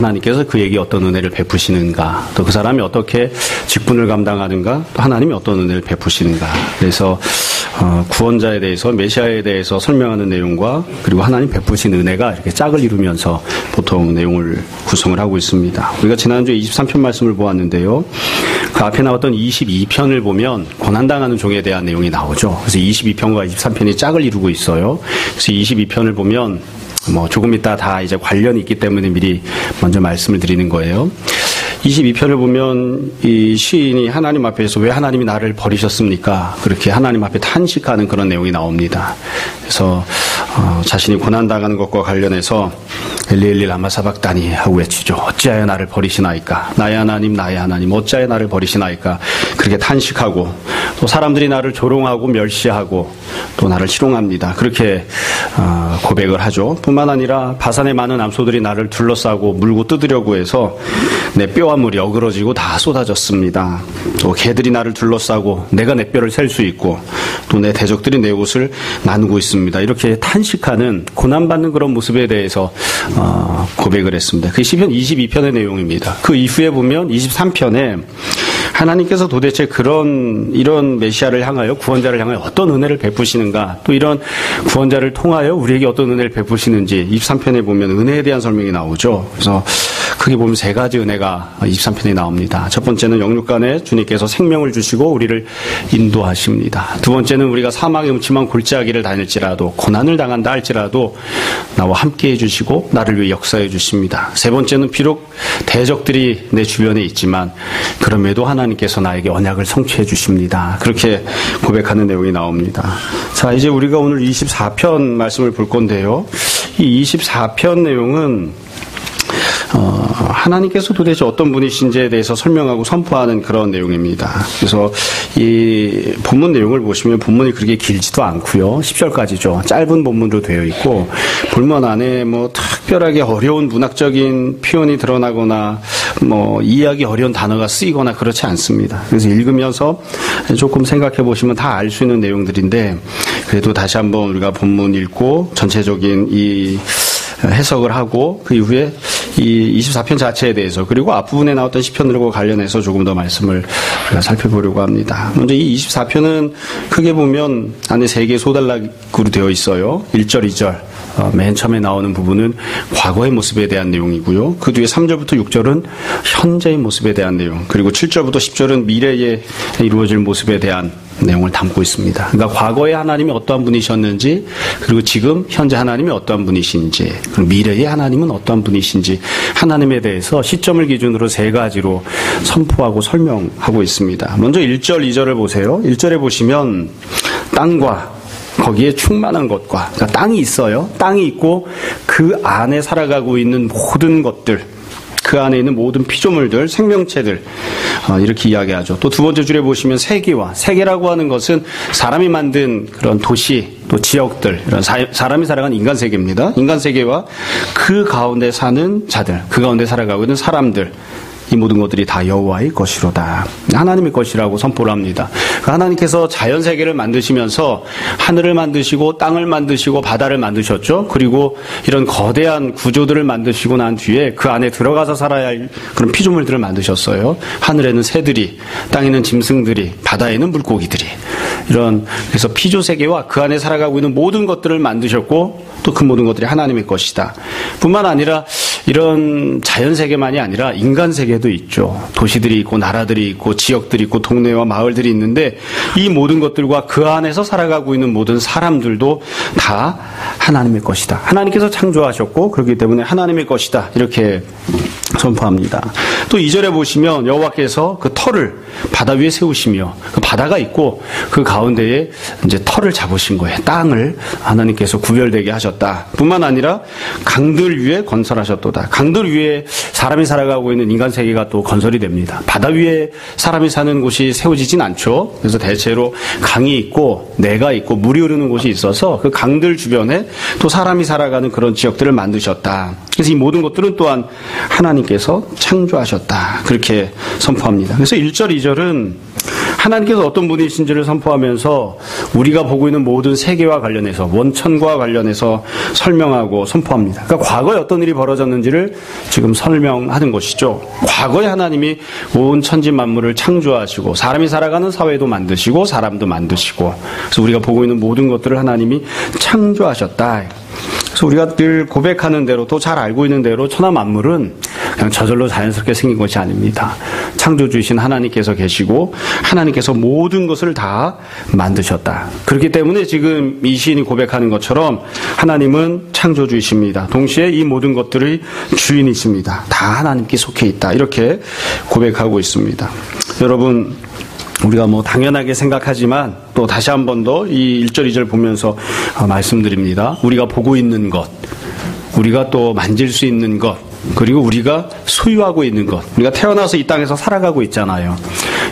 하나님께서 그에게 어떤 은혜를 베푸시는가, 또 그 사람이 어떻게 직분을 감당하는가, 또 하나님이 어떤 은혜를 베푸시는가. 그래서 구원자에 대해서, 메시아에 대해서 설명하는 내용과 그리고 하나님 베푸신 은혜가 이렇게 짝을 이루면서 보통 내용을 구성을 하고 있습니다. 우리가 지난주에 23편 말씀을 보았는데요. 그 앞에 나왔던 22편을 보면 고난당하는 종에 대한 내용이 나오죠. 그래서 22편과 23편이 짝을 이루고 있어요. 그래서 22편을 보면 조금 이따 다 이제 관련이 있기 때문에 미리 먼저 말씀을 드리는 거예요. 22편을 보면 이 시인이 하나님 앞에서 왜 하나님이 나를 버리셨습니까? 그렇게 하나님 앞에 탄식하는 그런 내용이 나옵니다. 그래서 자신이 고난당하는 것과 관련해서 엘리 라마 사박다니 하고 외치죠. 어찌하여 나를 버리시나이까? 나의 하나님 어찌하여 나를 버리시나이까? 그렇게 탄식하고 또 사람들이 나를 조롱하고 멸시하고 또 나를 희롱합니다. 그렇게 고백을 하죠. 뿐만 아니라 바산의 많은 암소들이 나를 둘러싸고 물고 뜯으려고 해서 내 뼈와 물이 어그러지고 다 쏟아졌습니다. 또 개들이 나를 둘러싸고 내가 내 뼈를 셀 수 있고 또 내 대적들이 내 옷을 나누고 있습니다. 이렇게 탄식하는 고난받는 그런 모습에 대해서 고백을 했습니다. 그 시편 22편의 내용입니다. 그 이후에 보면 23편에 하나님께서 도대체 이런 메시아를 향하여, 구원자를 향하여 어떤 은혜를 베푸시는가, 또 이런 구원자를 통하여 우리에게 어떤 은혜를 베푸시는지 23편에 보면 은혜에 대한 설명이 나오죠. 그래서 크게 보면 세 가지 은혜가 23편에 나옵니다. 첫 번째는 영육간에 주님께서 생명을 주시고 우리를 인도하십니다. 두 번째는 우리가 사망의 음침한 골짜기를 다닐지라도, 고난을 당한다 할지라도 나와 함께 해주시고 나를 위해 역사해 주십니다. 세 번째는 비록 대적들이 내 주변에 있지만 그럼에도 하나님께서 나에게 언약을 성취해 주십니다. 그렇게 고백하는 내용이 나옵니다. 자, 이제 우리가 오늘 24편 말씀을 볼 건데요. 이 24편 내용은 하나님께서 도대체 어떤 분이신지에 대해서 설명하고 선포하는 그런 내용입니다. 그래서 이 본문 내용을 보시면 본문이 그렇게 길지도 않고요. 10절까지죠. 짧은 본문으로 되어 있고 본문 안에 특별하게 어려운 문학적인 표현이 드러나거나 이해하기 어려운 단어가 쓰이거나 그렇지 않습니다. 그래서 읽으면서 조금 생각해 보시면 다 알 수 있는 내용들인데, 그래도 다시 한번 우리가 본문 읽고 전체적인 이 해석을 하고 그 이후에 이 24편 자체에 대해서, 그리고 앞부분에 나왔던 시편들과 관련해서 조금 더 말씀을 우리가 살펴보려고 합니다. 먼저 이 24편은 크게 보면 안에 세 개의 소단락으로 되어 있어요. 1절, 2절. 맨 처음에 나오는 부분은 과거의 모습에 대한 내용이고요. 그 뒤에 3절부터 6절은 현재의 모습에 대한 내용, 그리고 7절부터 10절은 미래에 이루어질 모습에 대한 내용을 담고 있습니다. 그러니까 과거에 하나님이 어떠한 분이셨는지, 그리고 지금 현재 하나님이 어떠한 분이신지, 그리고 미래의 하나님은 어떠한 분이신지, 하나님에 대해서 시점을 기준으로 세 가지로 선포하고 설명하고 있습니다. 먼저 1절, 2절을 보세요. 1절에 보시면 땅과 거기에 충만한 것과, 그러니까 땅이 있어요. 땅이 있고 그 안에 살아가고 있는 모든 것들, 그 안에 있는 모든 피조물들, 생명체들, 이렇게 이야기하죠. 또 두 번째 줄에 보시면 세계라고 하는 것은 사람이 만든 그런 도시, 또 지역들, 이런 사람이 살아가는 인간 세계입니다. 인간 세계와 그 가운데 사는 자들, 그 가운데 살아가고 있는 사람들, 이 모든 것들이 다 여호와의 것이로다. 하나님의 것이라고 선포를 합니다. 하나님께서 자연 세계를 만드시면서 하늘을 만드시고 땅을 만드시고 바다를 만드셨죠. 그리고 이런 거대한 구조들을 만드시고 난 뒤에 그 안에 들어가서 살아야 할 그런 피조물들을 만드셨어요. 하늘에는 새들이, 땅에는 짐승들이, 바다에는 물고기들이, 그래서 피조 세계와 그 안에 살아가고 있는 모든 것들을 만드셨고, 또 그 모든 것들이 하나님의 것이다. 뿐만 아니라 이런 자연 세계만이 아니라 인간 세계도 있죠. 도시들이 있고 나라들이 있고 지역들이 있고 동네와 마을들이 있는데, 이 모든 것들과 그 안에서 살아가고 있는 모든 사람들도 다 하나님의 것이다. 하나님께서 창조하셨고 그렇기 때문에 하나님의 것이다. 이렇게 선포합니다. 또 2절에 보시면 여호와께서 그 터를 바다 위에 세우시며, 그 바다가 있고 그 가운데에 이제 터를 잡으신 거예요. 땅을 하나님께서 구별되게 하셨다. 뿐만 아니라 강들 위에 건설하셨도다. 강들 위에 사람이 살아가고 있는 인간 세계가 또 건설이 됩니다. 바다 위에 사람이 사는 곳이 세워지진 않죠. 그래서 대체로 강이 있고 내가 있고 물이 흐르는 곳이 있어서 그 강들 주변에 또 사람이 살아가는 그런 지역들을 만드셨다. 그래서 이 모든 것들은 또한 하나님께서 창조하셨다. 그렇게 선포합니다. 그래서 1절, 2절은 하나님께서 어떤 분이신지를 선포하면서 우리가 보고 있는 모든 세계와 관련해서 원천과 관련해서 설명하고 선포합니다. 그러니까 과거에 어떤 일이 벌어졌는지를 지금 설명하는 것이죠. 과거에 하나님이 온 천지 만물을 창조하시고 사람이 살아가는 사회도 만드시고 사람도 만드시고 그래서 우리가 보고 있는 모든 것들을 하나님이 창조하셨다. 그래서 우리가 늘 고백하는 대로 또 잘 알고 있는 대로 천하 만물은 그냥 저절로 자연스럽게 생긴 것이 아닙니다. 창조주이신 하나님께서 계시고 하나님께서 모든 것을 다 만드셨다. 그렇기 때문에 지금 이 시인이 고백하는 것처럼 하나님은 창조주이십니다. 동시에 이 모든 것들의 주인이십니다. 다 하나님께 속해 있다. 이렇게 고백하고 있습니다. 여러분, 우리가 당연하게 생각하지만 또 다시 한 번 더 이 1절, 2절 보면서 말씀드립니다. 우리가 보고 있는 것, 우리가 또 만질 수 있는 것, 그리고 우리가 소유하고 있는 것, 우리가 태어나서 이 땅에서 살아가고 있잖아요.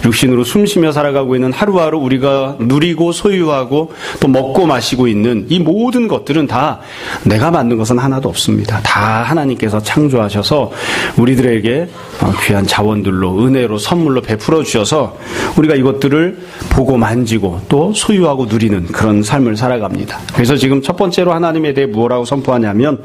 육신으로 숨쉬며 살아가고 있는 하루하루 우리가 누리고 소유하고 또 먹고 마시고 있는 이 모든 것들은 다 내가 만든 것은 하나도 없습니다. 다 하나님께서 창조하셔서 우리들에게 귀한 자원들로 은혜로 선물로 베풀어 주셔서 우리가 이것들을 보고 만지고 또 소유하고 누리는 그런 삶을 살아갑니다. 그래서 지금 첫 번째로 하나님에 대해 뭐라고 선포하냐면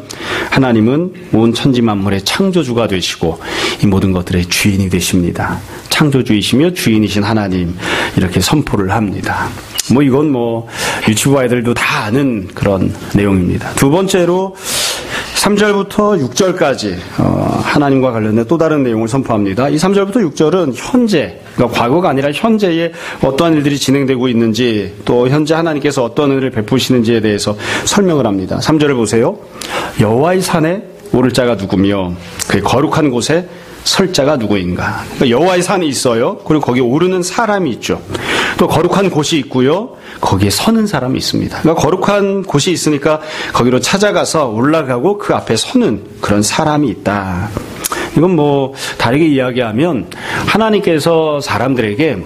하나님은 온 천지 만물의 창조주가 되시고 이 모든 것들의 주인이 되십니다. 창조주이시며 주인이신 하나님 이렇게 선포를 합니다. 이건 유치부 아이들도 다 아는 그런 내용입니다. 두 번째로 3절부터 6절까지 하나님과 관련된 또 다른 내용을 선포합니다. 이 3절부터 6절은 현재, 그러니까 과거가 아니라 현재에 어떠한 일들이 진행되고 있는지 또 현재 하나님께서 어떤 은혜를 베푸시는지에 대해서 설명을 합니다. 3절을 보세요. 여호와의 산에 오를 자가 누구며 그의 거룩한 곳에 설 자가 누구인가. 그러니까 여호와의 산이 있어요. 그리고 거기에 오르는 사람이 있죠. 또 거룩한 곳이 있고요. 거기에 서는 사람이 있습니다. 그러니까 거룩한 곳이 있으니까 거기로 찾아가서 올라가고 그 앞에 서는 그런 사람이 있다. 이건 다르게 이야기하면 하나님께서 사람들에게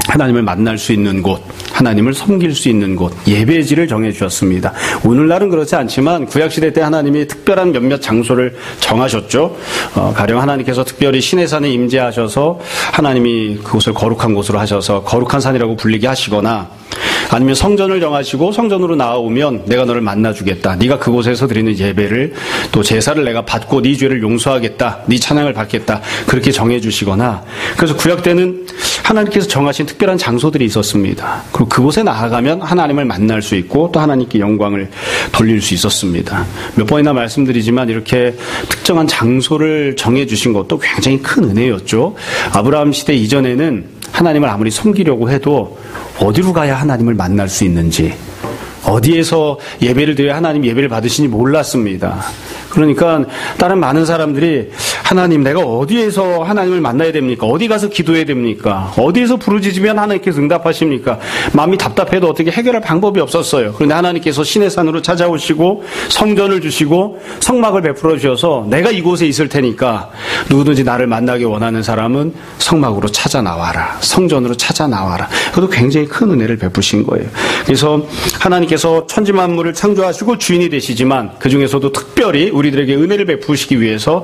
하나님을 만날 수 있는 곳, 하나님을 섬길 수 있는 곳, 예배지를 정해주셨습니다. 오늘날은 그렇지 않지만 구약시대 때 하나님이 특별한 몇몇 장소를 정하셨죠. 가령 하나님께서 특별히 시내산에 임재하셔서 하나님이 그곳을 거룩한 곳으로 하셔서 거룩한 산이라고 불리게 하시거나 아니면 성전을 정하시고 성전으로 나아오면 내가 너를 만나주겠다. 네가 그곳에서 드리는 예배를 또 제사를 내가 받고 네 죄를 용서하겠다. 네 찬양을 받겠다. 그렇게 정해주시거나 그래서 구약 때는 하나님께서 정하신 특별한 장소들이 있었습니다. 그리고 그곳에 나아가면 하나님을 만날 수 있고 또 하나님께 영광을 돌릴 수 있었습니다. 몇 번이나 말씀드리지만 이렇게 특정한 장소를 정해주신 것도 굉장히 큰 은혜였죠. 아브라함 시대 이전에는 하나님을 아무리 섬기려고 해도 어디로 가야 하나님을 만날 수 있는지, 어디에서 예배를 드려야 하나님 예배를 받으시는지 몰랐습니다. 그러니까 다른 많은 사람들이 하나님 내가 어디에서 하나님을 만나야 됩니까? 어디 가서 기도해야 됩니까? 어디에서 부르짖으면 하나님께서 응답하십니까? 마음이 답답해도 어떻게 해결할 방법이 없었어요. 그런데 하나님께서 시내산으로 찾아오시고 성전을 주시고 성막을 베풀어 주셔서 내가 이곳에 있을 테니까 누구든지 나를 만나기 원하는 사람은 성막으로 찾아 나와라. 성전으로 찾아 나와라. 그것도 굉장히 큰 은혜를 베푸신 거예요. 그래서 하나님께서 천지 만물을 창조하시고 주인이 되시지만 그 중에서도 특별히 우리들에게 은혜를 베푸시기 위해서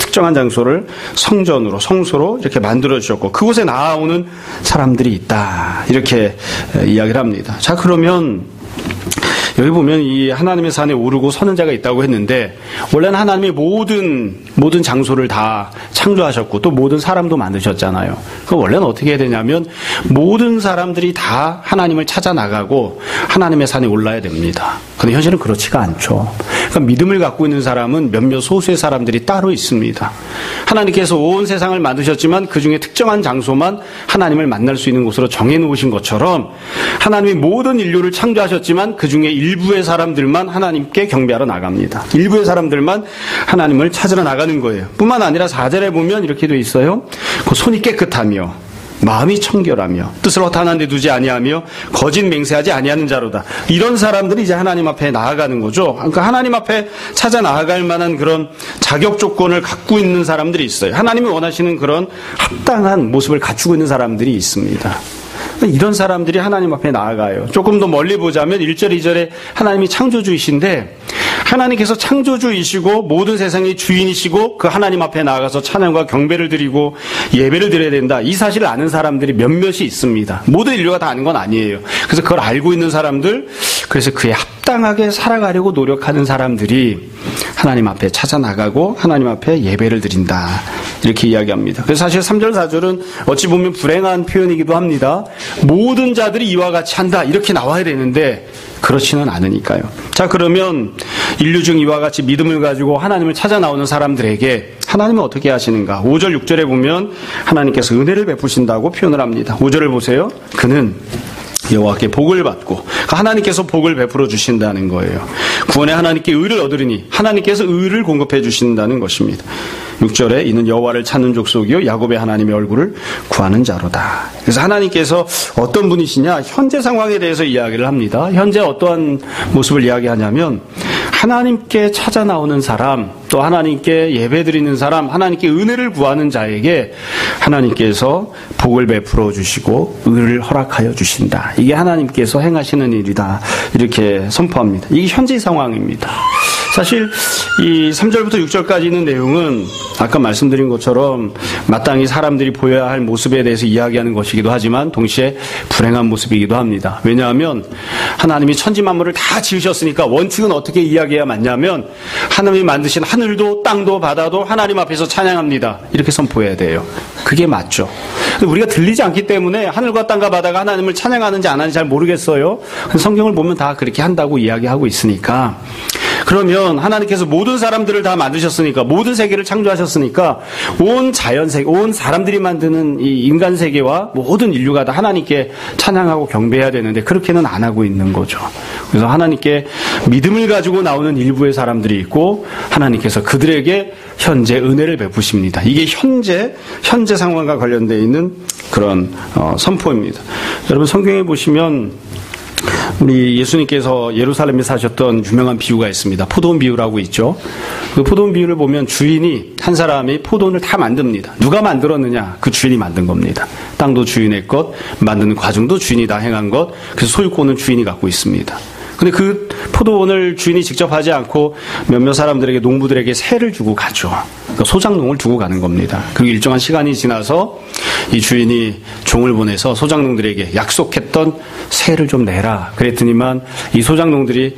특정한 장소를 성전으로, 성소로 이렇게 만들어주셨고 그곳에 나아오는 사람들이 있다. 이렇게 이야기를 합니다. 자, 그러면 여기 보면 이 하나님의 산에 오르고 서는 자가 있다고 했는데 원래는 하나님이 모든 장소를 다 창조하셨고 또 모든 사람도 만드셨잖아요. 그 원래는 어떻게 해야 되냐면 모든 사람들이 다 하나님을 찾아 나가고 하나님의 산에 올라야 됩니다. 그런데 현실은 그렇지가 않죠. 그러니까 믿음을 갖고 있는 사람은 몇몇 소수의 사람들이 따로 있습니다. 하나님께서 온 세상을 만드셨지만 그 중에 특정한 장소만 하나님을 만날 수 있는 곳으로 정해놓으신 것처럼 하나님이 모든 인류를 창조하셨지만 그 중에 일부의 사람들만 하나님께 경배하러 나갑니다. 일부의 사람들만 하나님을 찾으러 나가는 거예요. 뿐만 아니라 4절에 보면 이렇게 돼 있어요. 그 손이 깨끗하며 마음이 청결하며 뜻을 허탄한 데 두지 아니하며 거짓 맹세하지 아니하는 자로다. 이런 사람들이 이제 하나님 앞에 나아가는 거죠. 그러니까 하나님 앞에 찾아 나아갈 만한 그런 자격 조건을 갖고 있는 사람들이 있어요. 하나님이 원하시는 그런 합당한 모습을 갖추고 있는 사람들이 있습니다. 이런 사람들이 하나님 앞에 나아가요. 조금 더 멀리 보자면 1절, 2절에 하나님이 창조주이신데 하나님께서 창조주이시고 모든 세상의 주인이시고 그 하나님 앞에 나아가서 찬양과 경배를 드리고 예배를 드려야 된다. 이 사실을 아는 사람들이 몇몇이 있습니다. 모든 인류가 다 아는 건 아니에요. 그래서 그걸 알고 있는 사람들, 그래서 그에 합당하게 살아가려고 노력하는 사람들이 하나님 앞에 찾아나가고 하나님 앞에 예배를 드린다. 이렇게 이야기합니다. 그래서 사실 3절, 4절은 어찌 보면 불행한 표현이기도 합니다. 모든 자들이 이와 같이 한다. 이렇게 나와야 되는데 그렇지는 않으니까요. 자, 그러면 인류 중 이와 같이 믿음을 가지고 하나님을 찾아 나오는 사람들에게 하나님은 어떻게 하시는가? 5절, 6절에 보면 하나님께서 은혜를 베푸신다고 표현을 합니다. 5절을 보세요. 그는 여호와께 복을 받고 하나님께서 복을 베풀어 주신다는 거예요. 구원에 하나님께 의를 얻으리니 하나님께서 의를 공급해 주신다는 것입니다. 6절에 이는 여호와를 찾는 족속이요 야곱의 하나님의 얼굴을 구하는 자로다. 그래서 하나님께서 어떤 분이시냐? 현재 상황에 대해서 이야기를 합니다. 현재 어떠한 모습을 이야기하냐면 하나님께 찾아 나오는 사람, 또 하나님께 예배드리는 사람, 하나님께 은혜를 구하는 자에게 하나님께서 복을 베풀어 주시고 의를 허락하여 주신다. 이게 하나님께서 행하시는 일이다. 이렇게 선포합니다. 이게 현재 상황입니다. 사실 이 3절부터 6절까지 있는 내용은 아까 말씀드린 것처럼 마땅히 사람들이 보여야 할 모습에 대해서 이야기하는 것이기도 하지만 동시에 불행한 모습이기도 합니다. 왜냐하면 하나님이 천지 만물을 다 지으셨으니까 원칙은 어떻게 이야기해야 맞냐면 하나님이 만드신 하늘도 땅도 바다도 하나님 앞에서 찬양합니다. 이렇게 선포해야 돼요. 그게 맞죠. 우리가 들리지 않기 때문에 하늘과 땅과 바다가 하나님을 찬양하는지 안 하는지 잘 모르겠어요. 성경을 보면 다 그렇게 한다고 이야기하고 있으니까. 그러면 하나님께서 모든 사람들을 다 만드셨으니까, 모든 세계를 창조하셨으니까 온 자연세계, 온 사람들이 만드는 이 인간 세계와 모든 인류가 다 하나님께 찬양하고 경배해야 되는데 그렇게는 안 하고 있는 거죠. 그래서 하나님께 믿음을 가지고 나오는 일부의 사람들이 있고 하나님께서 그들에게 현재 은혜를 베푸십니다. 이게 현재 상황과 관련되어 있는 그런 선포입니다. 여러분 성경에 보시면 우리 예수님께서 예루살렘에 사셨던 유명한 비유가 있습니다. 포도원 비유라고 있죠. 그 포도원 비유를 보면 주인이 한 사람이 포도원을 다 만듭니다. 누가 만들었느냐? 그 주인이 만든 겁니다. 땅도 주인의 것, 만드는 과정도 주인이 다 행한 것, 그래서 소유권은 주인이 갖고 있습니다. 근데 그 포도원을 주인이 직접 하지 않고 몇몇 사람들에게, 농부들에게 세를 주고 가죠. 그러니까 소작농을 두고 가는 겁니다. 그리고 일정한 시간이 지나서 이 주인이 종을 보내서 소작농들에게 약속했던 세를 좀 내라 그랬더니만 이 소작농들이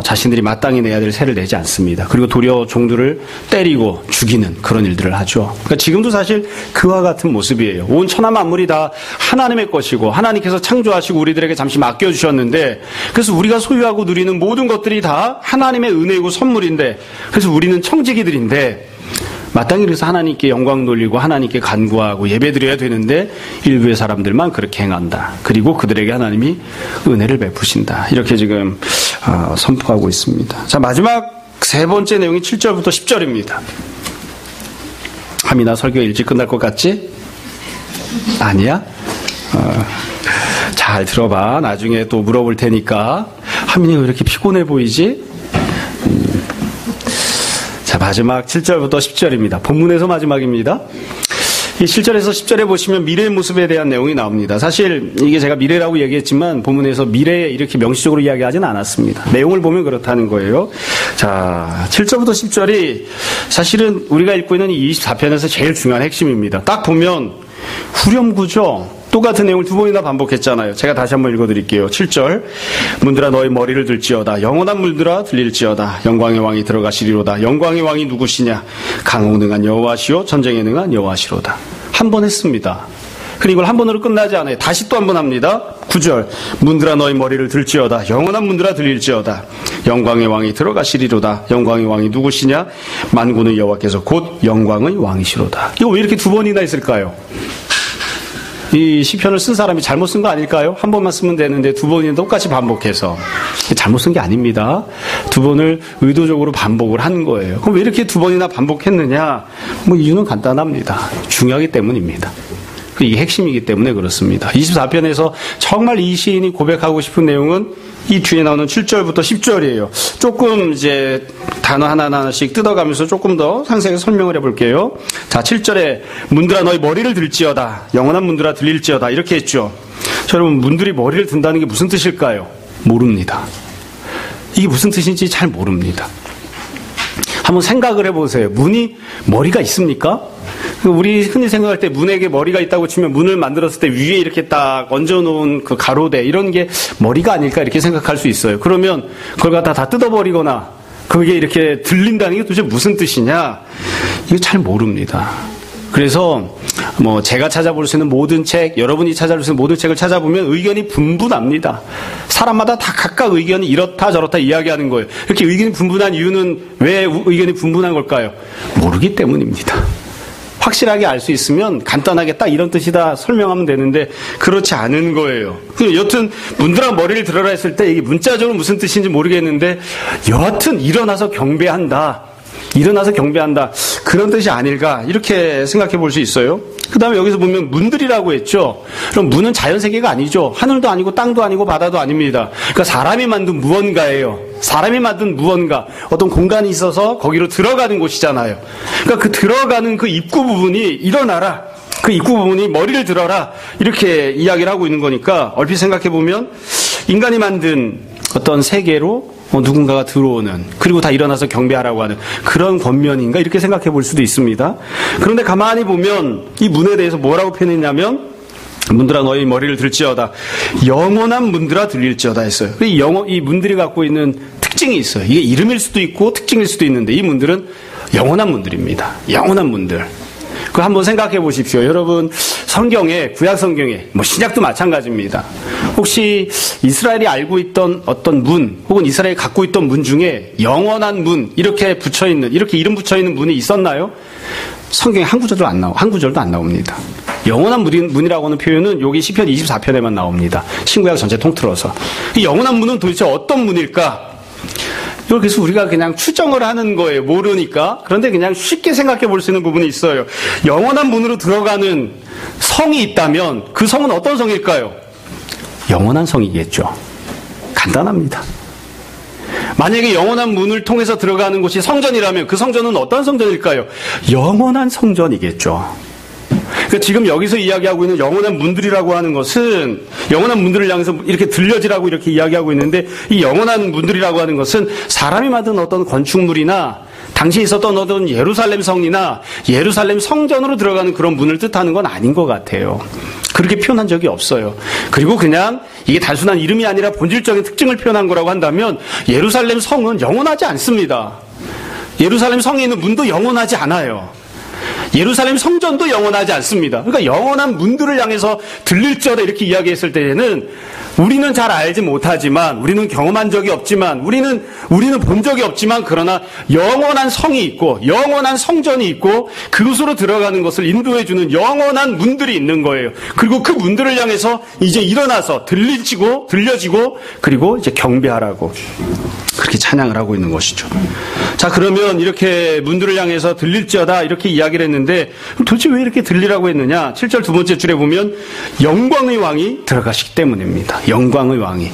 자신들이 마땅히 내야 될 세를 내지 않습니다. 그리고 도리어 종들을 때리고 죽이는 그런 일들을 하죠. 그러니까 지금도 사실 그와 같은 모습이에요. 온 천하 만물이 다 하나님의 것이고 하나님께서 창조하시고 우리들에게 잠시 맡겨주셨는데, 그래서 우리가 소유하고 누리는 모든 것들이 다 하나님의 은혜이고 선물인데, 그래서 우리는 청지기들인데 마땅히 그래서 하나님께 영광 돌리고 하나님께 간구하고 예배드려야 되는데 일부의 사람들만 그렇게 행한다. 그리고 그들에게 하나님이 은혜를 베푸신다. 이렇게 지금 선포하고 있습니다. 자, 마지막 세 번째 내용이 7절부터 10절입니다. 하민아, 설교 일찍 끝날 것 같지? 아니야? 잘 들어봐. 나중에 또 물어볼 테니까. 하민이 왜 이렇게 피곤해 보이지? 자, 마지막 7절부터 10절입니다. 본문에서 마지막입니다. 이 7절에서 10절에 보시면 미래의 모습에 대한 내용이 나옵니다. 사실 이게 제가 미래라고 얘기했지만 본문에서 미래에 이렇게 명시적으로 이야기하지는 않았습니다. 내용을 보면 그렇다는 거예요. 자, 7절부터 10절이 사실은 우리가 읽고 있는 이 24편에서 제일 중요한 핵심입니다. 딱 보면 후렴구죠. 똑같은 내용을 두 번이나 반복했잖아요. 제가 다시 한번 읽어드릴게요. 7절 문들아 너희 머리를 들지어다. 영원한 물들아 들릴지어다. 영광의 왕이 들어가시리로다. 영광의 왕이 누구시냐? 강호능한 여호와시오 전쟁에 능한 여호와시로다. 한 번 했습니다. 그리고 이걸 한 번으로 끝나지 않아요. 다시 또 한 번 합니다. 9절 문들아 너희 머리를 들지어다. 영원한 문들아 들릴지어다. 영광의 왕이 들어가시리로다. 영광의 왕이 누구시냐? 만군의 여호와께서 곧 영광의 왕이시로다. 이거 왜 이렇게 두 번이나 했을까요? 이 시편을 쓴 사람이 잘못 쓴 거 아닐까요? 한 번만 쓰면 되는데 두 번이나 똑같이 반복해서. 잘못 쓴 게 아닙니다. 두 번을 의도적으로 반복을 한 거예요. 그럼 왜 이렇게 두 번이나 반복했느냐? 뭐 이유는 간단합니다. 중요하기 때문입니다. 이게 핵심이기 때문에 그렇습니다. 24편에서 정말 이 시인이 고백하고 싶은 내용은 이 뒤에 나오는 7절부터 10절이에요. 조금 이제 단어 하나하나씩 뜯어가면서 조금 더 상세하게 설명을 해볼게요. 자, 7절에 문들아 너희 머리를 들지어다. 영원한 문들아 들릴지어다. 이렇게 했죠. 여러분, 문들이 머리를 든다는 게 무슨 뜻일까요? 모릅니다. 이게 무슨 뜻인지 잘 모릅니다. 한번 생각을 해보세요. 문이 머리가 있습니까? 우리 흔히 생각할 때 문에게 머리가 있다고 치면 문을 만들었을 때 위에 이렇게 딱 얹어놓은 그 가로대 이런 게 머리가 아닐까 이렇게 생각할 수 있어요. 그러면 그걸 갖다 다 뜯어버리거나 그게 이렇게 들린다는 게 도대체 무슨 뜻이냐? 이거 잘 모릅니다. 그래서 뭐 제가 찾아볼 수 있는 모든 책, 여러분이 찾아볼 수 있는 모든 책을 찾아보면 의견이 분분합니다. 사람마다 다 각각 의견이 이렇다 저렇다 이야기하는 거예요. 이렇게 의견이 분분한 이유는 왜 의견이 분분한 걸까요? 모르기 때문입니다. 확실하게 알 수 있으면 간단하게 딱 이런 뜻이다 설명하면 되는데 그렇지 않은 거예요. 여튼 문들아 머리를 들어라 했을 때 이게 문자적으로 무슨 뜻인지 모르겠는데 여하튼 일어나서 경배한다. 일어나서 경배한다. 그런 뜻이 아닐까 이렇게 생각해 볼 수 있어요. 그 다음에 여기서 보면 문들이라고 했죠. 그럼 문은 자연세계가 아니죠. 하늘도 아니고 땅도 아니고 바다도 아닙니다. 그러니까 사람이 만든 무언가예요. 사람이 만든 무언가, 어떤 공간이 있어서 거기로 들어가는 곳이잖아요. 그러니까 그 들어가는 그 입구 부분이 일어나라. 그 입구 부분이 머리를 들어라. 이렇게 이야기를 하고 있는 거니까 얼핏 생각해 보면 인간이 만든 어떤 세계로 누군가가 들어오는, 그리고 다 일어나서 경배하라고 하는 그런 권면인가 이렇게 생각해 볼 수도 있습니다. 그런데 가만히 보면 이 문에 대해서 뭐라고 표현했냐면 문들아 너희 머리를 들지어다. 영원한 문들아 들릴지어다 했어요. 이 문들이 갖고 있는 특징이 있어요. 이게 이름일 수도 있고 특징일 수도 있는데 이 문들은 영원한 문들입니다. 영원한 문들. 그거 한번 생각해 보십시오. 여러분 성경에, 구약 성경에, 신약도 마찬가지입니다. 혹시 이스라엘이 알고 있던 어떤 문, 혹은 이스라엘이 갖고 있던 문 중에 영원한 문 이렇게 붙여있는, 이렇게 이름 붙여있는 문이 있었나요? 성경에 한 구절도 안 나옵니다. 영원한 문이라고 하는 표현은 여기 시편 24편에만 나옵니다. 신구약 전체 통틀어서. 이 영원한 문은 도대체 어떤 문일까? 이걸 그래서 우리가 그냥 추정을 하는 거예요. 모르니까. 그런데 그냥 쉽게 생각해 볼 수 있는 부분이 있어요. 영원한 문으로 들어가는 성이 있다면 그 성은 어떤 성일까요? 영원한 성이겠죠. 간단합니다. 만약에 영원한 문을 통해서 들어가는 곳이 성전이라면 그 성전은 어떤 성전일까요? 영원한 성전이겠죠. 그러니까 지금 여기서 이야기하고 있는 영원한 문들이라고 하는 것은 영원한 문들을 향해서 이렇게 들려지라고 이렇게 이야기하고 있는데 이 영원한 문들이라고 하는 것은 사람이 만든 어떤 건축물이나 당시에 있었던 어떤 예루살렘 성이나 예루살렘 성전으로 들어가는 그런 문을 뜻하는 건 아닌 것 같아요. 그렇게 표현한 적이 없어요. 그리고 그냥 이게 단순한 이름이 아니라 본질적인 특징을 표현한 거라고 한다면 예루살렘 성은 영원하지 않습니다. 예루살렘 성에 있는 문도 영원하지 않아요. 예루살렘 성전도 영원하지 않습니다. 그러니까 영원한 문들을 향해서 들릴지어다 이렇게 이야기했을 때에는 우리는 잘 알지 못하지만, 우리는 경험한 적이 없지만, 우리는 본 적이 없지만, 그러나 영원한 성이 있고 영원한 성전이 있고 그곳으로 들어가는 것을 인도해주는 영원한 문들이 있는 거예요. 그리고 그 문들을 향해서 이제 일어나서 들려지고 그리고 이제 경배하라고 그렇게 찬양을 하고 있는 것이죠. 자, 그러면 이렇게 문들을 향해서 들릴지어다 이렇게 이야기를 했는데 도대체 왜 이렇게 들리라고 했느냐? 7절 두 번째 줄에 보면 영광의 왕이 들어가시기 때문입니다. 영광의 왕이.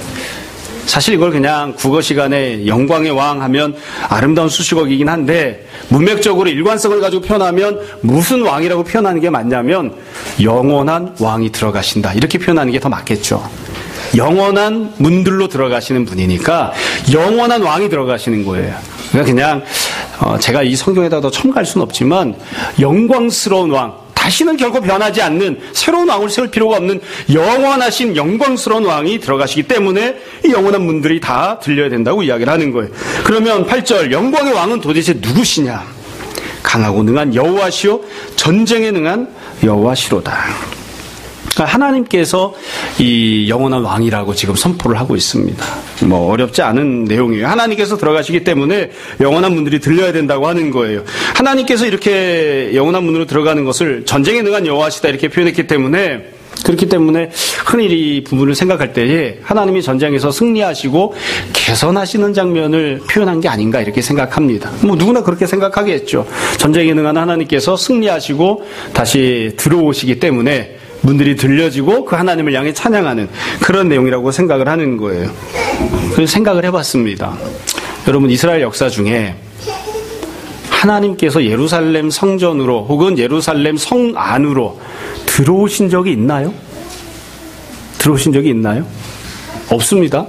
사실 이걸 그냥 국어 시간에 영광의 왕 하면 아름다운 수식어이긴 한데 문맥적으로 일관성을 가지고 표현하면 무슨 왕이라고 표현하는 게 맞냐면 영원한 왕이 들어가신다 이렇게 표현하는 게 더 맞겠죠. 영원한 문들로 들어가시는 분이니까 영원한 왕이 들어가시는 거예요. 그러니까 그냥 제가 이 성경에다 더 첨가할 수는 없지만 영광스러운 왕, 다시는 결코 변하지 않는 새로운 왕을 세울 필요가 없는 영원하신 영광스러운 왕이 들어가시기 때문에 이 영원한 문들이 다 들려야 된다고 이야기를 하는 거예요. 그러면 8절 영광의 왕은 도대체 누구시냐? 강하고 능한 여호와시요 전쟁에 능한 여호와시로다. 그러니까 하나님께서 이 영원한 왕이라고 지금 선포를 하고 있습니다. 어렵지 않은 내용이에요. 하나님께서 들어가시기 때문에 영원한 문들이 들려야 된다고 하는 거예요. 하나님께서 이렇게 영원한 문으로 들어가는 것을 전쟁에 능한 여호와시다 이렇게 표현했기 때문에, 그렇기 때문에 흔히 이 부분을 생각할 때에 하나님이 전쟁에서 승리하시고 개선하시는 장면을 표현한 게 아닌가 이렇게 생각합니다. 누구나 그렇게 생각하겠죠. 전쟁에 능한 하나님께서 승리하시고 다시 들어오시기 때문에 문들이 들려지고 그 하나님을 향해 찬양하는 그런 내용이라고 생각을 하는 거예요. 그래서 생각을 해봤습니다. 여러분 이스라엘 역사 중에 하나님께서 예루살렘 성전으로 혹은 예루살렘 성 안으로 들어오신 적이 있나요? 들어오신 적이 있나요? 없습니다.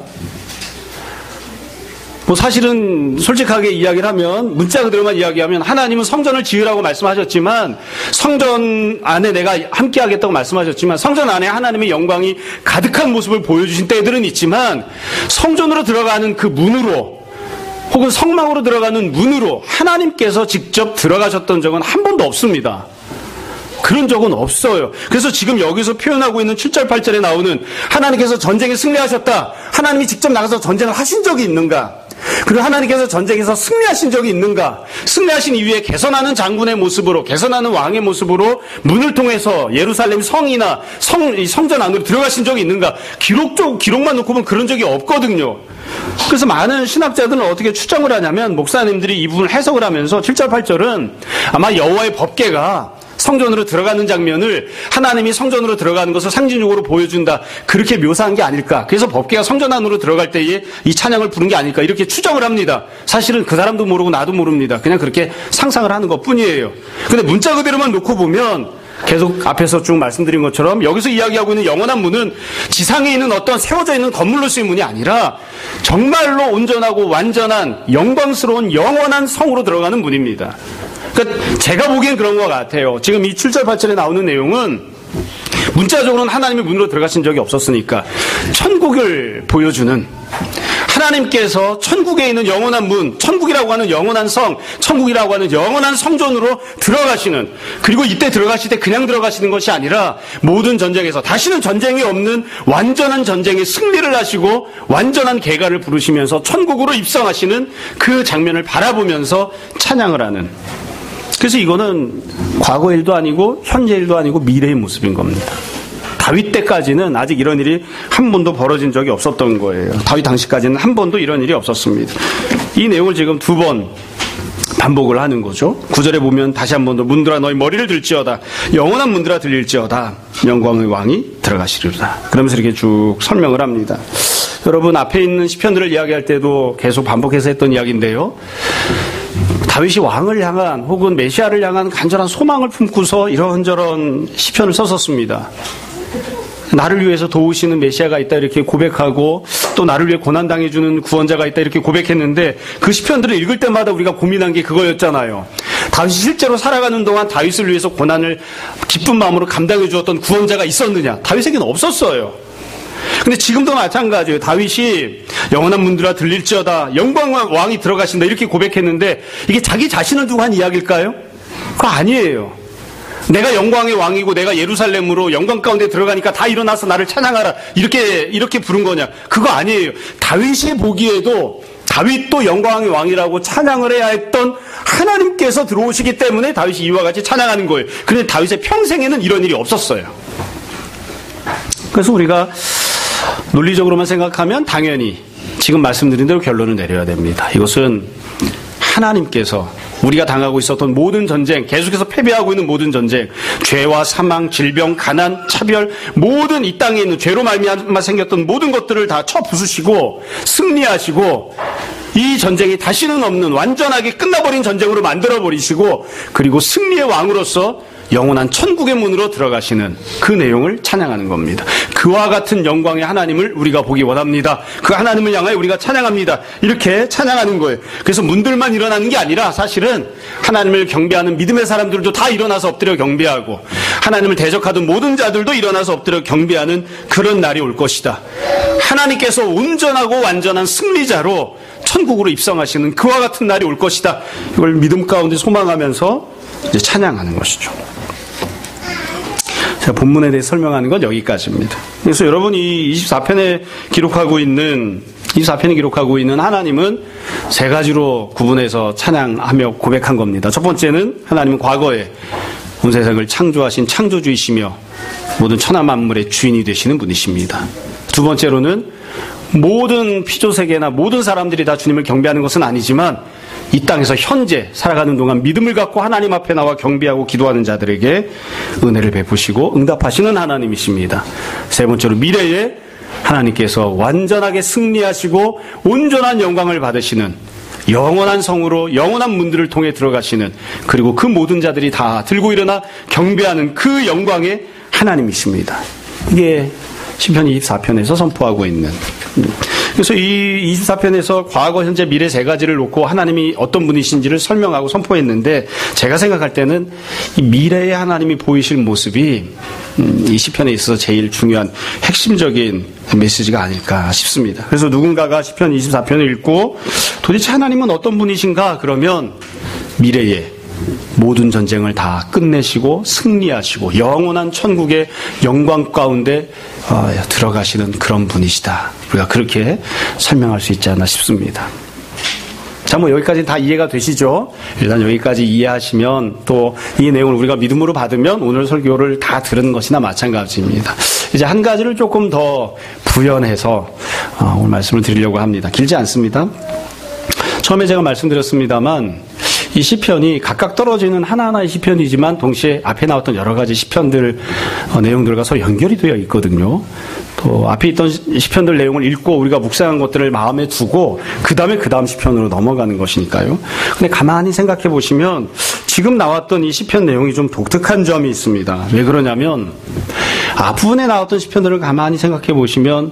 뭐 사실은 솔직하게 이야기를 하면, 문자 그대로만 이야기하면 하나님은 성전을 지으라고 말씀하셨지만, 성전 안에 내가 함께 하겠다고 말씀하셨지만, 성전 안에 하나님의 영광이 가득한 모습을 보여주신 때들은 있지만, 성전으로 들어가는 그 문으로 혹은 성막으로 들어가는 문으로 하나님께서 직접 들어가셨던 적은 한 번도 없습니다. 그런 적은 없어요. 그래서 지금 여기서 표현하고 있는 7절 8절에 나오는 하나님께서 전쟁에 승리하셨다, 하나님이 직접 나가서 전쟁을 하신 적이 있는가, 그리고 하나님께서 전쟁에서 승리하신 적이 있는가, 승리하신 이후에 개선하는 장군의 모습으로, 개선하는 왕의 모습으로 문을 통해서 예루살렘 성이나 성전 안으로 들어가신 적이 있는가, 기록만 놓고 보면 그런 적이 없거든요. 그래서 많은 신학자들은 어떻게 추정을 하냐면, 목사님들이 이 부분을 해석을 하면서 7절 8절은 아마 여호와의 법궤가 성전으로 들어가는 장면을 하나님이 성전으로 들어가는 것을 상징적으로 보여준다, 그렇게 묘사한 게 아닐까. 그래서 법궤가 성전 안으로 들어갈 때에 이 찬양을 부른 게 아닐까, 이렇게 추정을 합니다. 사실은 그 사람도 모르고 나도 모릅니다. 그냥 그렇게 상상을 하는 것 뿐이에요. 근데 문자 그대로만 놓고 보면 계속 앞에서 쭉 말씀드린 것처럼 여기서 이야기하고 있는 영원한 문은 지상에 있는 어떤 세워져 있는 건물로서의 문이 아니라 정말로 온전하고 완전한 영광스러운 영원한 성으로 들어가는 문입니다. 그러니까 제가 보기엔 그런 것 같아요. 지금 이 7절 8절에 나오는 내용은 문자적으로는 하나님의 문으로 들어가신 적이 없었으니까 천국을 보여주는, 하나님께서 천국에 있는 영원한 문, 천국이라고 하는 영원한 성, 천국이라고 하는 영원한 성전으로 들어가시는, 그리고 이때 들어가실 때 그냥 들어가시는 것이 아니라 모든 전쟁에서 다시는 전쟁이 없는 완전한 전쟁에 승리를 하시고 완전한 계가를 부르시면서 천국으로 입성하시는 그 장면을 바라보면서 찬양을 하는, 그래서 이거는 과거의 일도 아니고 현재 일도 아니고 미래의 모습인 겁니다. 다윗 때까지는 아직 이런 일이 한 번도 벌어진 적이 없었던 거예요. 다윗 당시까지는 한 번도 이런 일이 없었습니다. 이 내용을 지금 두 번 반복을 하는 거죠. 9절에 보면 다시 한 번 더, 문들아 너희 머리를 들지어다, 영원한 문들아 들릴지어다, 영광의 왕이 들어가시리로다. 그러면서 이렇게 쭉 설명을 합니다. 여러분, 앞에 있는 시편들을 이야기할 때도 계속 반복해서 했던 이야기인데요, 다윗이 왕을 향한 혹은 메시아를 향한 간절한 소망을 품고서 이런저런 시편을 썼었습니다. 나를 위해서 도우시는 메시아가 있다 이렇게 고백하고, 또 나를 위해 고난당해주는 구원자가 있다 이렇게 고백했는데, 그 시편들을 읽을 때마다 우리가 고민한 게 그거였잖아요. 다윗이 실제로 살아가는 동안 다윗을 위해서 고난을 기쁜 마음으로 감당해 주었던 구원자가 있었느냐? 다윗에게는 없었어요. 근데 지금도 마찬가지예요. 다윗이 영원한 문들아 들릴지어다, 영광 왕이 들어가신다 이렇게 고백했는데, 이게 자기 자신을 두고 한 이야기일까요? 그거 아니에요. 내가 영광의 왕이고 내가 예루살렘으로 영광 가운데 들어가니까 다 일어나서 나를 찬양하라 이렇게 부른 거냐? 그거 아니에요. 다윗이 보기에도 다윗도 영광의 왕이라고 찬양을 해야 했던 하나님께서 들어오시기 때문에 다윗이 이와 같이 찬양하는 거예요. 그런데 다윗의 평생에는 이런 일이 없었어요. 그래서 우리가 논리적으로만 생각하면 당연히 지금 말씀드린 대로 결론을 내려야 됩니다. 이것은 하나님께서 우리가 당하고 있었던 모든 전쟁, 계속해서 패배하고 있는 모든 전쟁, 죄와 사망, 질병, 가난, 차별, 모든 이 땅에 있는 죄로 말미암아 생겼던 모든 것들을 다 쳐부수시고 승리하시고, 이 전쟁이 다시는 없는 완전하게 끝나버린 전쟁으로 만들어버리시고, 그리고 승리의 왕으로서 영원한 천국의 문으로 들어가시는 그 내용을 찬양하는 겁니다. 그와 같은 영광의 하나님을 우리가 보기 원합니다. 그 하나님을 향하여 우리가 찬양합니다. 이렇게 찬양하는 거예요. 그래서 문들만 일어나는 게 아니라 사실은 하나님을 경배하는 믿음의 사람들도 다 일어나서 엎드려 경배하고, 하나님을 대적하던 모든 자들도 일어나서 엎드려 경배하는 그런 날이 올 것이다. 하나님께서 온전하고 완전한 승리자로 천국으로 입성하시는 그와 같은 날이 올 것이다. 이걸 믿음 가운데 소망하면서 이제 찬양하는 것이죠. 제가 본문에 대해 설명하는 건 여기까지입니다. 그래서 여러분이 24편에 기록하고 있는 하나님은 세 가지로 구분해서 찬양하며 고백한 겁니다. 첫 번째는 하나님은 과거에 온 세상을 창조하신 창조주이시며 모든 천하 만물의 주인이 되시는 분이십니다. 두 번째로는 모든 피조세계나 모든 사람들이 다 주님을 경배하는 것은 아니지만, 이 땅에서 현재 살아가는 동안 믿음을 갖고 하나님 앞에 나와 경배하고 기도하는 자들에게 은혜를 베푸시고 응답하시는 하나님이십니다. 세 번째로 미래에 하나님께서 완전하게 승리하시고 온전한 영광을 받으시는 영원한 성으로 영원한 문들을 통해 들어가시는, 그리고 그 모든 자들이 다 들고 일어나 경배하는 그 영광의 하나님이십니다. 이게 시편 24편에서 선포하고 있는. 그래서 이 24편에서 과거, 현재, 미래 세 가지를 놓고 하나님이 어떤 분이신지를 설명하고 선포했는데 제가 생각할 때는 이 미래의 하나님이 보이실 모습이 이 시편에 있어서 제일 중요한 핵심적인 메시지가 아닐까 싶습니다. 그래서 누군가가 시편 24편을 읽고 도대체 하나님은 어떤 분이신가? 그러면 미래에 모든 전쟁을 다 끝내시고 승리하시고 영원한 천국의 영광 가운데 들어가시는 그런 분이시다. 우리가 그렇게 설명할 수 있지 않나 싶습니다. 자, 여기까지 다 이해가 되시죠? 일단 여기까지 이해하시면 또 이 내용을 우리가 믿음으로 받으면 오늘 설교를 다 들은 것이나 마찬가지입니다. 이제 한 가지를 조금 더 부연해서 오늘 말씀을 드리려고 합니다. 길지 않습니다. 처음에 제가 말씀드렸습니다만 이 시편이 각각 떨어지는 하나하나의 시편이지만 동시에 앞에 나왔던 여러 가지 시편들 내용들과 서로 연결이 되어 있거든요. 또 앞에 있던 시편들 내용을 읽고 우리가 묵상한 것들을 마음에 두고 그 다음 시편으로 넘어가는 것이니까요. 근데 가만히 생각해 보시면 지금 나왔던 이 시편 내용이 좀 독특한 점이 있습니다. 왜 그러냐면 앞부분에 나왔던 시편들을 가만히 생각해 보시면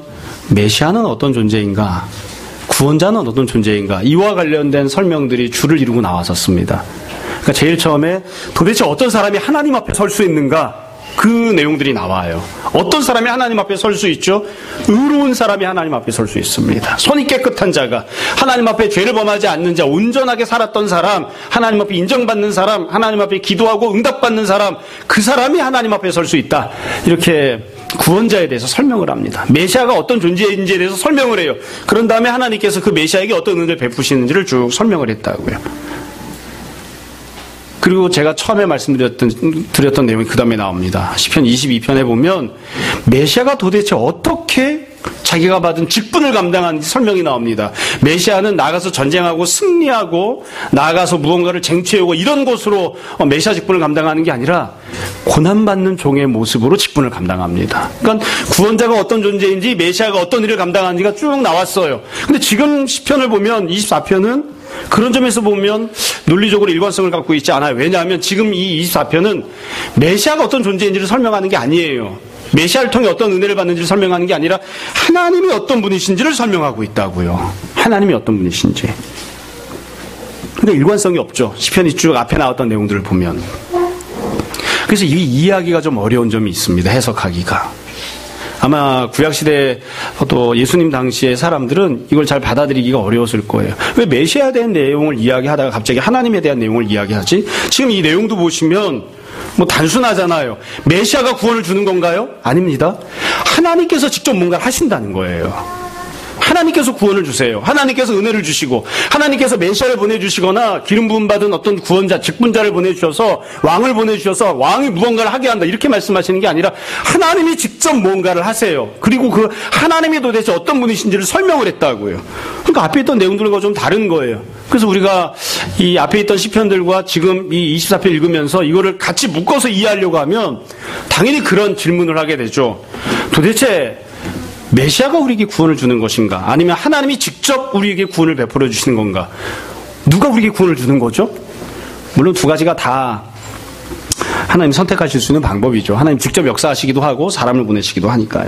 메시아는 어떤 존재인가, 구원자는 어떤 존재인가, 이와 관련된 설명들이 줄을 이루고 나왔었습니다. 그러니까 제일 처음에 도대체 어떤 사람이 하나님 앞에 설 수 있는가, 그 내용들이 나와요. 어떤 사람이 하나님 앞에 설 수 있죠? 의로운 사람이 하나님 앞에 설 수 있습니다. 손이 깨끗한 자가, 하나님 앞에 죄를 범하지 않는 자, 온전하게 살았던 사람, 하나님 앞에 인정받는 사람, 하나님 앞에 기도하고 응답받는 사람, 그 사람이 하나님 앞에 설 수 있다. 이렇게 구원자에 대해서 설명을 합니다. 메시아가 어떤 존재인지에 대해서 설명을 해요. 그런 다음에 하나님께서 그 메시아에게 어떤 은혜를 베푸시는지를 쭉 설명을 했다고요. 그리고 제가 처음에 말씀드렸던 내용이 그 다음에 나옵니다. 시편 22편에 보면 메시아가 도대체 어떻게 자기가 받은 직분을 감당하는지 설명이 나옵니다. 메시아는 나가서 전쟁하고 승리하고 나가서 무언가를 쟁취하고 이런 것으로 메시아 직분을 감당하는 게 아니라 고난받는 종의 모습으로 직분을 감당합니다. 그러니까 구원자가 어떤 존재인지 메시아가 어떤 일을 감당하는지가 쭉 나왔어요. 근데 지금 시편을 보면 24편은 그런 점에서 보면 논리적으로 일관성을 갖고 있지 않아요. 왜냐하면 지금 이 24편은 메시아가 어떤 존재인지를 설명하는 게 아니에요. 메시아를 통해 어떤 은혜를 받는지를 설명하는 게 아니라 하나님이 어떤 분이신지를 설명하고 있다고요. 하나님이 어떤 분이신지. 근데 일관성이 없죠. 시편이 쭉 앞에 나왔던 내용들을 보면. 그래서 이 이야기가 좀 어려운 점이 있습니다. 해석하기가. 아마 구약시대 또 예수님 당시의 사람들은 이걸 잘 받아들이기가 어려웠을 거예요. 왜 메시아에 대한 내용을 이야기하다가 갑자기 하나님에 대한 내용을 이야기하지? 지금 이 내용도 보시면 단순하잖아요. 메시아가 구원을 주는 건가요? 아닙니다. 하나님께서 직접 뭔가를 하신다는 거예요. 하나님께서 구원을 주세요. 하나님께서 은혜를 주시고 하나님께서 메시아를 보내주시거나 기름 부음 받은 어떤 구원자, 직분자를 보내주셔서 왕을 보내주셔서 왕이 무언가를 하게 한다 이렇게 말씀하시는 게 아니라 하나님이 직접 무언가를 하세요. 그리고 그 하나님이 도대체 어떤 분이신지를 설명을 했다고요. 그러니까 앞에 있던 내용들과 좀 다른 거예요. 그래서 우리가 이 앞에 있던 시편들과 지금 이 24편 읽으면서 이거를 같이 묶어서 이해하려고 하면 당연히 그런 질문을 하게 되죠. 도대체 메시아가 우리에게 구원을 주는 것인가? 아니면 하나님이 직접 우리에게 구원을 베풀어 주시는 건가? 누가 우리에게 구원을 주는 거죠? 물론 두 가지가 다 하나님 선택하실 수 있는 방법이죠. 하나님 직접 역사하시기도 하고 사람을 보내시기도 하니까요.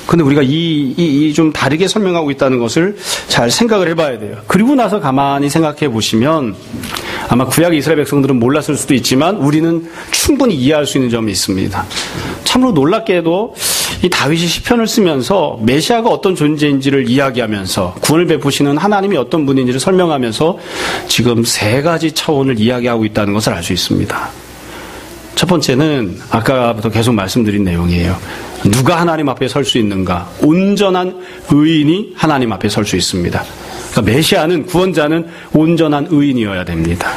근데 우리가 이 좀 다르게 설명하고 있다는 것을 잘 생각을 해봐야 돼요. 그리고 나서 가만히 생각해 보시면 아마 구약 이스라엘 백성들은 몰랐을 수도 있지만 우리는 충분히 이해할 수 있는 점이 있습니다. 참으로 놀랍게도 이 다윗이 시편을 쓰면서 메시아가 어떤 존재인지를 이야기하면서 구원을 베푸시는 하나님이 어떤 분인지를 설명하면서 지금 세 가지 차원을 이야기하고 있다는 것을 알 수 있습니다. 첫 번째는 아까부터 계속 말씀드린 내용이에요. 누가 하나님 앞에 설 수 있는가? 온전한 의인이 하나님 앞에 설 수 있습니다. 그러니까 메시아는, 구원자는 온전한 의인이어야 됩니다.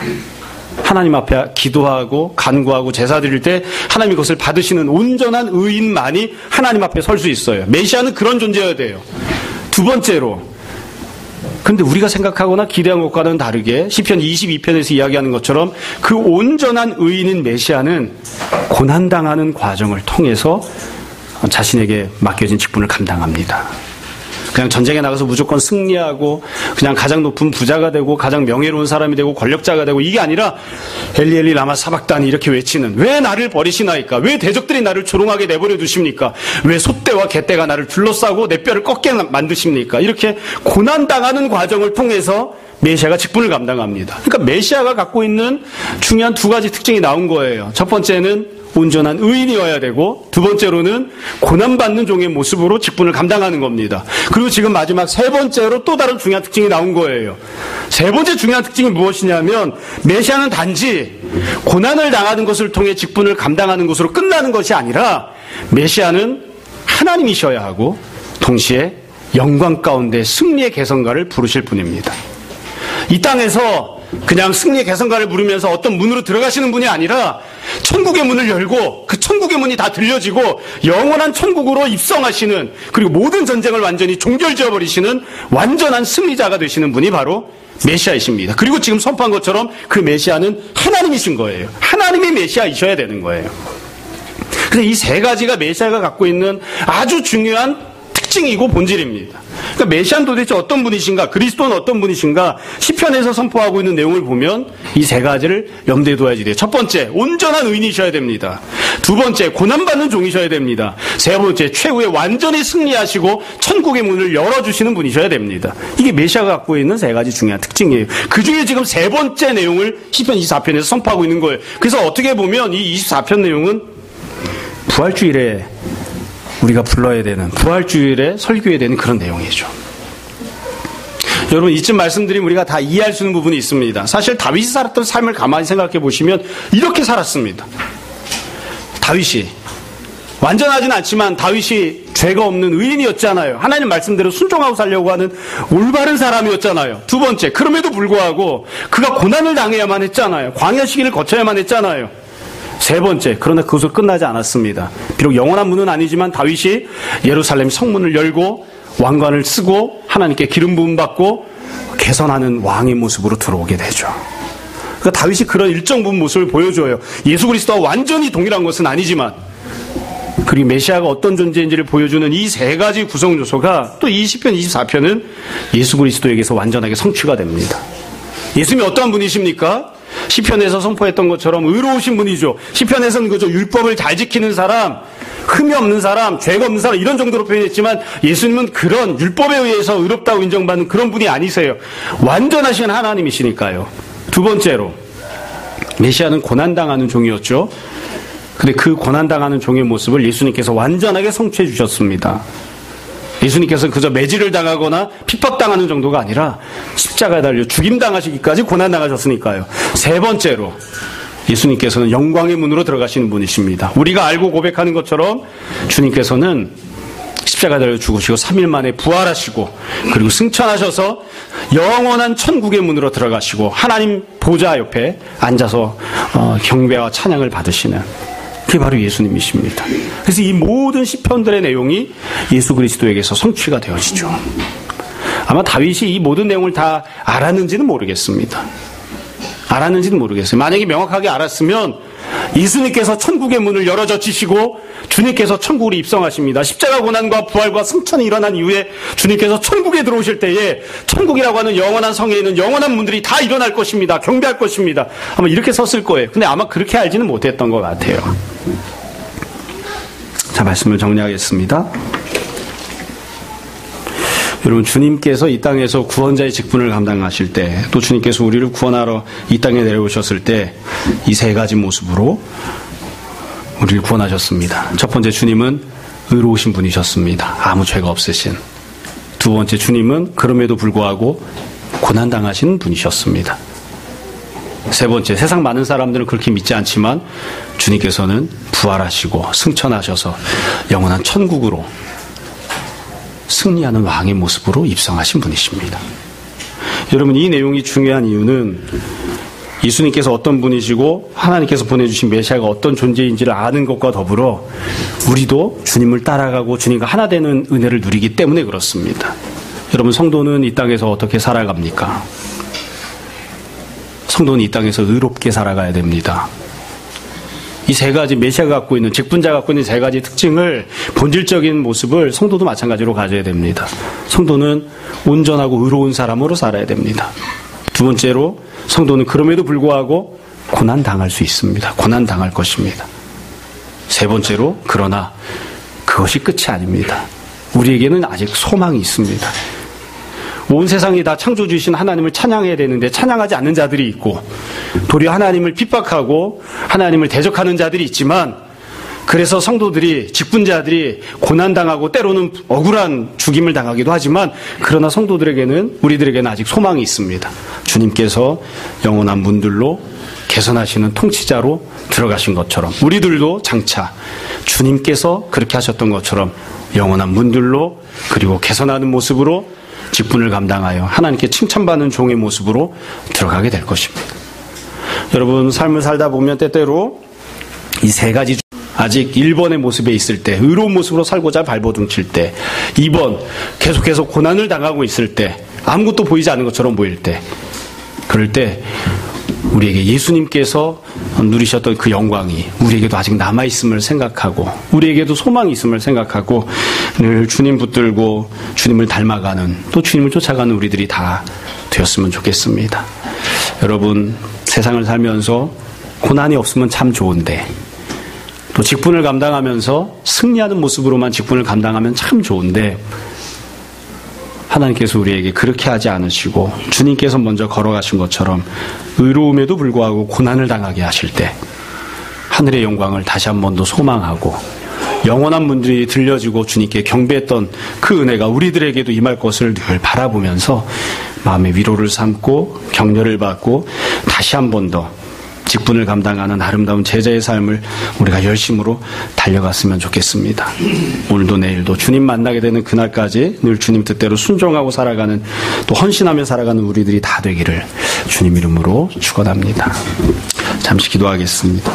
하나님 앞에 기도하고 간구하고 제사 드릴 때 하나님이 그것을 받으시는 온전한 의인만이 하나님 앞에 설 수 있어요. 메시아는 그런 존재여야 돼요. 두 번째로, 그런데 우리가 생각하거나 기대한 것과는 다르게 시편 22편에서 이야기하는 것처럼 그 온전한 의인인 메시아는 고난당하는 과정을 통해서 자신에게 맡겨진 직분을 감당합니다. 그냥 전쟁에 나가서 무조건 승리하고 그냥 가장 높은 부자가 되고 가장 명예로운 사람이 되고 권력자가 되고 이게 아니라 엘리 엘리 라마 사박다니 이렇게 외치는, 왜 나를 버리시나이까? 왜 대적들이 나를 조롱하게 내버려 두십니까? 왜 소떼와 개떼가 나를 둘러싸고 내 뼈를 꺾게 만드십니까? 이렇게 고난당하는 과정을 통해서 메시아가 직분을 감당합니다. 그러니까 메시아가 갖고 있는 중요한 두 가지 특징이 나온 거예요. 첫 번째는 온전한 의인이어야 되고, 두 번째로는 고난받는 종의 모습으로 직분을 감당하는 겁니다. 그리고 지금 마지막 세 번째로 또 다른 중요한 특징이 나온 거예요. 세 번째 중요한 특징이 무엇이냐면, 메시아는 단지 고난을 당하는 것을 통해 직분을 감당하는 것으로 끝나는 것이 아니라, 메시아는 하나님이셔야 하고 동시에 영광 가운데 승리의 개성가를 부르실 분입니다. 이 땅에서 그냥 승리의 개성가를 부르면서 어떤 문으로 들어가시는 분이 아니라 천국의 문을 열고 그 천국의 문이 다 들려지고 영원한 천국으로 입성하시는, 그리고 모든 전쟁을 완전히 종결지어버리시는 완전한 승리자가 되시는 분이 바로 메시아이십니다. 그리고 지금 선포한 것처럼 그 메시아는 하나님이신 거예요. 하나님이 메시아이셔야 되는 거예요. 그래서 이 세 가지가 메시아가 갖고 있는 아주 중요한 특징이고 본질입니다. 그러니까 메시아는 도대체 어떤 분이신가, 그리스도는 어떤 분이신가, 시편에서 선포하고 있는 내용을 보면 이 세 가지를 염두에 둬야지 돼요. 첫 번째, 온전한 의인이셔야 됩니다. 두 번째, 고난받는 종이셔야 됩니다. 세 번째, 최후에 완전히 승리하시고 천국의 문을 열어주시는 분이셔야 됩니다. 이게 메시아가 갖고 있는 세 가지 중요한 특징이에요. 그 중에 지금 세 번째 내용을 시편 24편에서 선포하고 있는 거예요. 그래서 어떻게 보면 이 24편 내용은 부활주일에 우리가 불러야 되는, 부활주일에 설교해야 되는 그런 내용이죠. 여러분, 이쯤 말씀드리면 우리가 다 이해할 수 있는 부분이 있습니다. 사실 다윗이 살았던 삶을 가만히 생각해 보시면 이렇게 살았습니다. 다윗이 완전하진 않지만 다윗이 죄가 없는 의인이었잖아요. 하나님 말씀대로 순종하고 살려고 하는 올바른 사람이었잖아요. 두 번째, 그럼에도 불구하고 그가 고난을 당해야만 했잖아요. 광야 시기를 거쳐야만 했잖아요. 세 번째, 그러나 그것으로 끝나지 않았습니다. 비록 영원한 문은 아니지만 다윗이 예루살렘 성문을 열고 왕관을 쓰고 하나님께 기름 부음 받고 개선하는 왕의 모습으로 들어오게 되죠. 그러니까 다윗이 그런 일정 부분 모습을 보여줘요. 예수 그리스도와 완전히 동일한 것은 아니지만, 그리고 메시아가 어떤 존재인지를 보여주는 이 세 가지 구성 요소가 또 이 시편 24편은 예수 그리스도에게서 완전하게 성취가 됩니다. 예수님이 어떠한 분이십니까? 시편에서 선포했던 것처럼 의로우신 분이죠. 시편에서는 그저 율법을 잘 지키는 사람, 흠이 없는 사람, 죄가 없는 사람 이런 정도로 표현했지만 예수님은 그런 율법에 의해서 의롭다고 인정받는 그런 분이 아니세요. 완전하신 하나님이시니까요. 두 번째로, 메시아는 고난당하는 종이었죠. 근데 그 고난당하는 종의 모습을 예수님께서 완전하게 성취해 주셨습니다. 예수님께서는 그저 매질을 당하거나 핍박당하는 정도가 아니라 십자가에 달려 죽임당하시기까지 고난당하셨으니까요. 세 번째로, 예수님께서는 영광의 문으로 들어가시는 분이십니다. 우리가 알고 고백하는 것처럼 주님께서는 십자가에 달려 죽으시고 3일 만에 부활하시고 그리고 승천하셔서 영원한 천국의 문으로 들어가시고 하나님 보좌 옆에 앉아서 경배와 찬양을 받으시는, 그게 바로 예수님이십니다. 그래서 이 모든 시편들의 내용이 예수 그리스도에게서 성취가 되어지죠. 아마 다윗이 이 모든 내용을 다 알았는지는 모르겠습니다. 만약에 명확하게 알았으면 예수님께서 천국의 문을 열어젖히시고 주님께서 천국으로 입성하십니다. 십자가 고난과 부활과 승천이 일어난 이후에 주님께서 천국에 들어오실 때에 천국이라고 하는 영원한 성에 있는 영원한 문들이 다 일어날 것입니다. 경배할 것입니다. 아마 이렇게 썼을 거예요. 근데 아마 그렇게 알지는 못했던 것 같아요. 자, 말씀을 정리하겠습니다. 여러분, 주님께서 이 땅에서 구원자의 직분을 감당하실 때, 또 주님께서 우리를 구원하러 이 땅에 내려오셨을 때 이 세 가지 모습으로 우리를 구원하셨습니다. 첫 번째, 주님은 의로우신 분이셨습니다. 아무 죄가 없으신. 두 번째, 주님은 그럼에도 불구하고 고난당하신 분이셨습니다. 세 번째, 세상 많은 사람들은 그렇게 믿지 않지만 주님께서는 부활하시고 승천하셔서 영원한 천국으로 승리하는 왕의 모습으로 입성하신 분이십니다. 여러분, 이 내용이 중요한 이유는 예수님께서 어떤 분이시고 하나님께서 보내주신 메시아가 어떤 존재인지를 아는 것과 더불어 우리도 주님을 따라가고 주님과 하나 되는 은혜를 누리기 때문에 그렇습니다. 여러분, 성도는 이 땅에서 어떻게 살아갑니까? 성도는 이 땅에서 의롭게 살아가야 됩니다. 이 세 가지 메시아가 갖고 있는, 직분자가 갖고 있는 세 가지 특징을, 본질적인 모습을 성도도 마찬가지로 가져야 됩니다. 성도는 온전하고 의로운 사람으로 살아야 됩니다. 두 번째로, 성도는 그럼에도 불구하고 고난당할 수 있습니다. 고난당할 것입니다. 세 번째로, 그러나 그것이 끝이 아닙니다. 우리에게는 아직 소망이 있습니다. 온 세상이 다 창조주이신 하나님을 찬양해야 되는데 찬양하지 않는 자들이 있고, 도리어 하나님을 핍박하고 하나님을 대적하는 자들이 있지만, 그래서 성도들이, 직분자들이 고난당하고 때로는 억울한 죽임을 당하기도 하지만, 그러나 성도들에게는, 우리들에게는 아직 소망이 있습니다. 주님께서 영원한 문들로 개선하시는 통치자로 들어가신 것처럼, 우리들도 장차 주님께서 그렇게 하셨던 것처럼 영원한 문들로, 그리고 개선하는 모습으로 직분을 감당하여 하나님께 칭찬받는 종의 모습으로 들어가게 될 것입니다. 여러분, 삶을 살다 보면 때때로 이 세 가지, 아직 1번의 모습에 있을 때, 의로운 모습으로 살고자 발버둥 칠 때, 2번, 계속해서 고난을 당하고 있을 때, 아무것도 보이지 않는 것처럼 보일 때, 그럴 때 우리에게 예수님께서 누리셨던 그 영광이 우리에게도 아직 남아있음을 생각하고, 우리에게도 소망이 있음을 생각하고, 늘 주님 붙들고 주님을 닮아가는, 또 주님을 쫓아가는 우리들이 다 되었으면 좋겠습니다. 여러분, 세상을 살면서 고난이 없으면 참 좋은데, 또 직분을 감당하면서 승리하는 모습으로만 직분을 감당하면 참 좋은데, 하나님께서 우리에게 그렇게 하지 않으시고 주님께서 먼저 걸어가신 것처럼 의로움에도 불구하고 고난을 당하게 하실 때, 하늘의 영광을 다시 한 번 더 소망하고 영원한 문들이 들려지고 주님께 경배했던 그 은혜가 우리들에게도 임할 것을 늘 바라보면서 마음의 위로를 삼고 격려를 받고 다시 한 번 더 직분을 감당하는 아름다운 제자의 삶을 우리가 열심으로 달려갔으면 좋겠습니다. 오늘도 내일도 주님 만나게 되는 그날까지 늘 주님 뜻대로 순종하고 살아가는, 또 헌신하며 살아가는 우리들이 다 되기를 주님 이름으로 축원합니다. 잠시 기도하겠습니다.